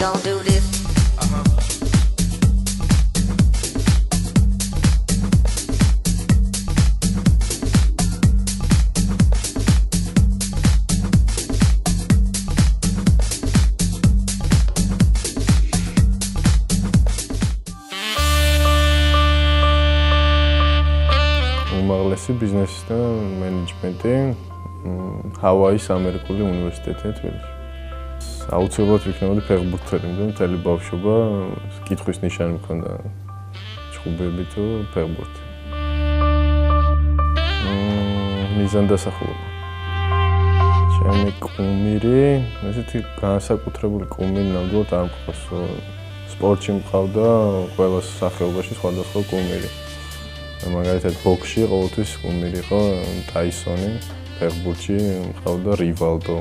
gonna do this. უმაღლესი ბიზნესი და მენეჯმენტი ჰავაის ამერიკული უნივერსიტეტია თბილისში. აუცილებლად ვიქნებოდი ფეხბურთელი, მაგრამ მთელი ბავშვობა კითხვის ნიშანი მქონდა ჭუბები თუ ფეხბურთი. მიზანდასახულობა. ჩემი კუმირი, ესეთი განსაკუთრებული კუმირი ნამდვილად არ მყავს. სპორტში მყავდა ყველა სახეობაში სხვადასხვა კუმირი. მაგალითად ბოქსში ყოველთვის კუმირი იყო ტაისონი, ფეხბურთში მყავდა რივალდო.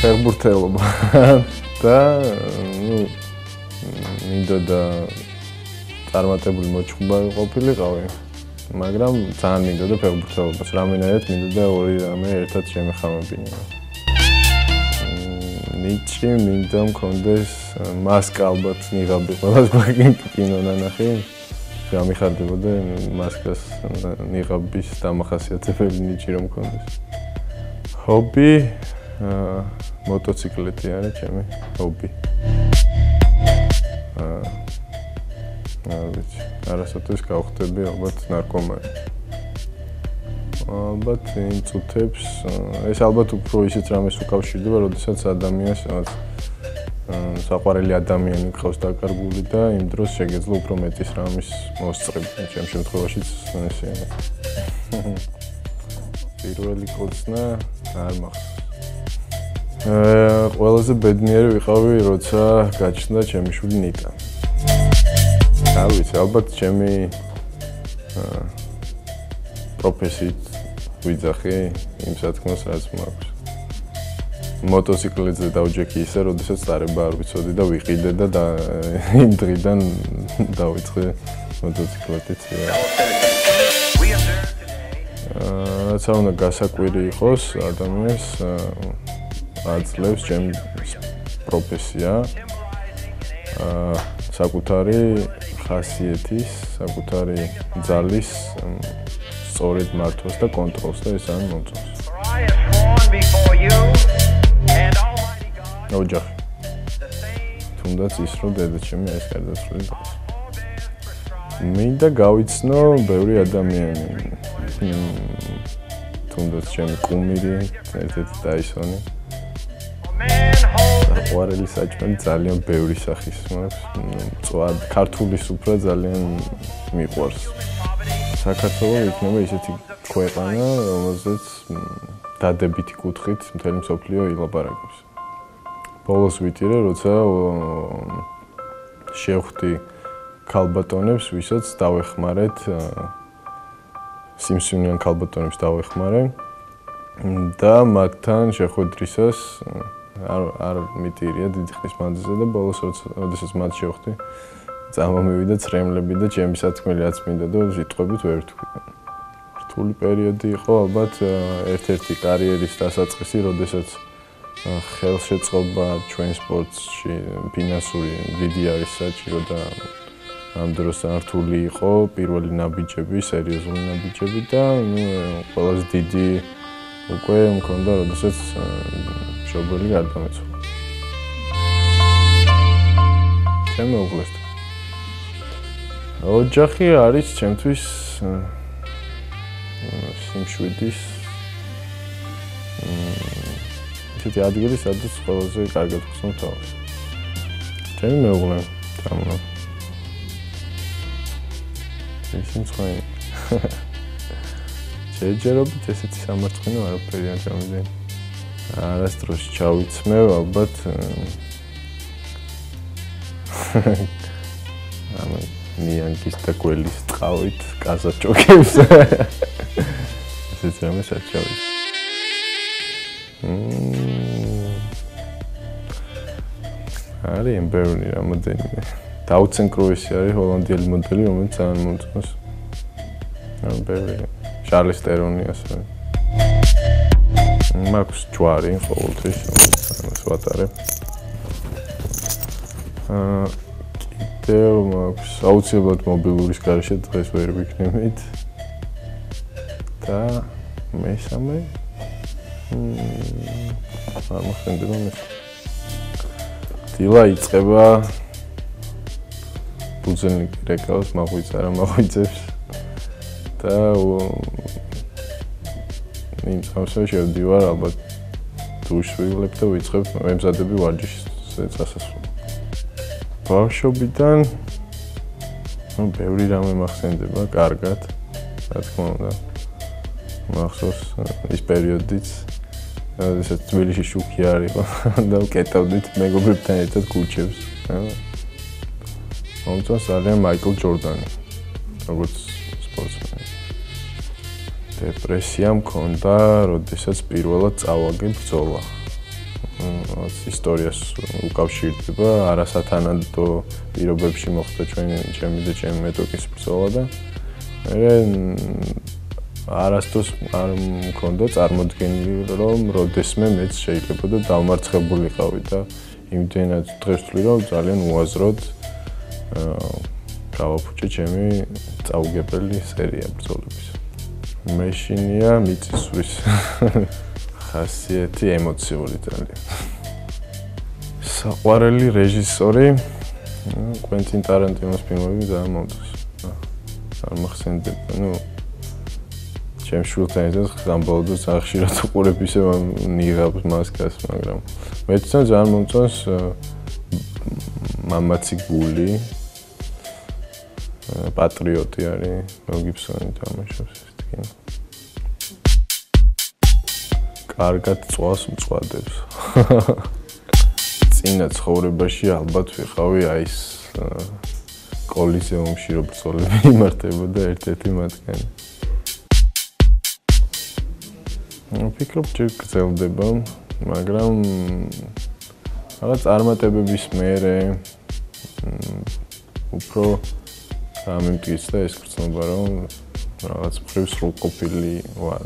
ფეხბურთელობა და მინდოდა წარმატებული მოჭუბარი ყოფილიყავი, მაგრამ ძალიან მინდოდა ფეხბურთელობას, რამენერად მინდოდა ორი რამე ერთად შემეხამებინა. ნიჭი მინდა მქონდეს მასკა ალბათ ნიღაბი ყველას გვაქვს კინო ნანახი. გამიხარდებოდა მასკას ნიღაბის დამახასიათებელი ნიჭი რომ მქონდეს. ჰობი მოტოციკლეთი არის ჩემი ჰობი. არასოდეს გავხდები ალბათ ნარკომანი. ალბათ იმ წუთებს ეს ალბათ უფრო ისეთ რამეს უკავშირდება, როდესაც ადამიანს საყვარელი ადამიანი გყავს დაკარგული და იმ დროს შეგეძლო უფრო მეტის რამის მოსწრება. ჩემ შემთხვევაშიც ესე. პირველი კოცნა არ მახსოვს. ყველაზე ბედნიერი ვიყავი, როცა გაჩნდა ჩემი შვილი ნიკა. არ ვიცი, ალბათ ჩემი პროფესიით ვიძახი იმ სათქმას, რაც მაქვს. მოტოციკლებზე დავჯექი ისე, როდესაც წარება არ ვიცოდი და ვიყიდე და იმ დღიდან დავიწყე მოტოციკლეთით. რაც უნდა გასაკვირი იყოს ადამიანს აძლევს ჩემი პროფესია საკუთარი ხასიათის, საკუთარი ძალის სწორედ მართვას და კონტროლს და ეს ამან მომწონს. ოჯახი. თუნდაც ის რომ დედაჩემი ეს გარდაცვლილი დღეს. მინდა გავიცნო ბევრი ადამიანი. თუნდაც ჩემი კუმირი, ერთ-ერთი ტაისონი. საყვარელი საჭმელი ძალიან ბევრი სახის მაქვს. მწვად ქართულის უფრო ძალიან მიყვარს. საქართველო იქნება ისეთი ქვეყანა, რომელზეც დადებითი კუთხით მთელი მსოფლიო ილაპარაკობს. ბოლოს ვიტირე, როცა შევხვდი ქალბატონებს, ვისაც დავეხმარეთ, სიმსივნიან ქალბატონებს დავეხმარე და მათთან შეხვედრისას არ მიტირია დიდი ხნის მანძილზე და ბოლოს როდესაც მათ შევხვდი, წამომივიდა ცრემლები და ჩემი სათქმელი რაც მინდა და სიტყვებით ვერ ვთქვი. რთული პერიოდი იყო ალბათ ერთ-ერთი კარიერის დასაწყისი, როდესაც ხელშეწყობა ჩვენ სპორტში ფინანსური დიდი არის საჭირო და ამ დროს რთული იყო პირველი ნაბიჯები, სერიოზული ნაბიჯები და ყველაზე დიდი უკვე მქონდა, როდესაც მშობელი გარდამეცვალა. ჩემი უღლესთან. ოჯახი არის ჩემთვის სიმშვიდის ისეთი ადგილი, სადაც ყველაზე კარგად ვხსნო თავს. ჩემი მეუღლე, თამნა. ისინი სხვაი. შეჯერობით ესეთი სამარცხინო არაფერი არ გამიძენ. არასდროს ჩავიცმევ, ალბათ ნიანგის და გველის ტყავით კაზაჭოკებს. ესეც რამე საჭავით. არის ბევრი რამოდენიმე. დაუცენ კრუისი არის ჰოლანდიელი მოდელი, რომელიც ძალიან მომწონს. ბევრი. შარლის ტერონი ასევე. მაქვს ჯვარი ყოველთვის. ეს ვატარებ. კიდევ მაქვს აუცილებლად მობილურის გარეშე დღეს ვერ ვიქნებით. და მესამე არ მოხდება მე. დილა იწყება ბუძელნიკი რეკავს, მაღვიძარა მაღვიძებს და იმ წამსვე შევდივარ ალბათ დუშს ვიღლებ და ვიწყებ ვემზადები ვარჯიშის წასასვლელად. ბავშვობიდან ბევრი რამე მახსენდება კარგად, რა თქმა უნდა. მახსოვს ის პერიოდიც, როდესაც თბილისში შუქი არ იყო და ვკეტავდით მეგობრებთან ერთად ქუჩებს. მომწონს ძალიან მაიკლ ჯორდანი, როგორც სპორტსმენი. დეპრესია მქონდა, როდესაც პირველად წავაგე ბრძოლა. ისტორიას უკავშირდება, არასათანადო პირობებში მოხდა ჩემი და ჩემი მეტოქის ბრძოლა და მე არასდროს არ მქონდა წარმოდგენილი, რომ როდესმე მეც შეიძლება და დავმარცხებულიყავი და იმდენად დღეს ვთვლი, რომ ძალიან უაზროდ გავაფუჭე ჩემი წაუგებელი სერია ბრძოლების. მეშინია მიწისძვრის ხასიათი ემოციური ძალიან. საყვარელი რეჟისორი კვენტინ ტარანტინოს ფილმები ძალიან მომწონს. არ მახსენდება, ჩემს შვილთან ერთად გამბოლდოს ახშირად უყურებ ისე ნიღავს მასკას, მაგრამ მეც ძალიან მომწონს მამაცი გული, პატრიოტი არის, მელ გიბსონი თამაშობს ეს კინო. კარგად წვას მწვადებს. წინა ცხოვრებაში ალბათ ვიყავი აი ეს კოლიზეუმში რო ბრძოლები იმართებოდა ერთ-ერთი მათგანი. ვფიქრობ, ჯერ გრძელდება, მაგრამ რაღაც წარმატებების მერე უფრო გამიმტკიცდა ეს გრძნობა, რომ რაღაც მხრივ სრულყოფილი ვარ.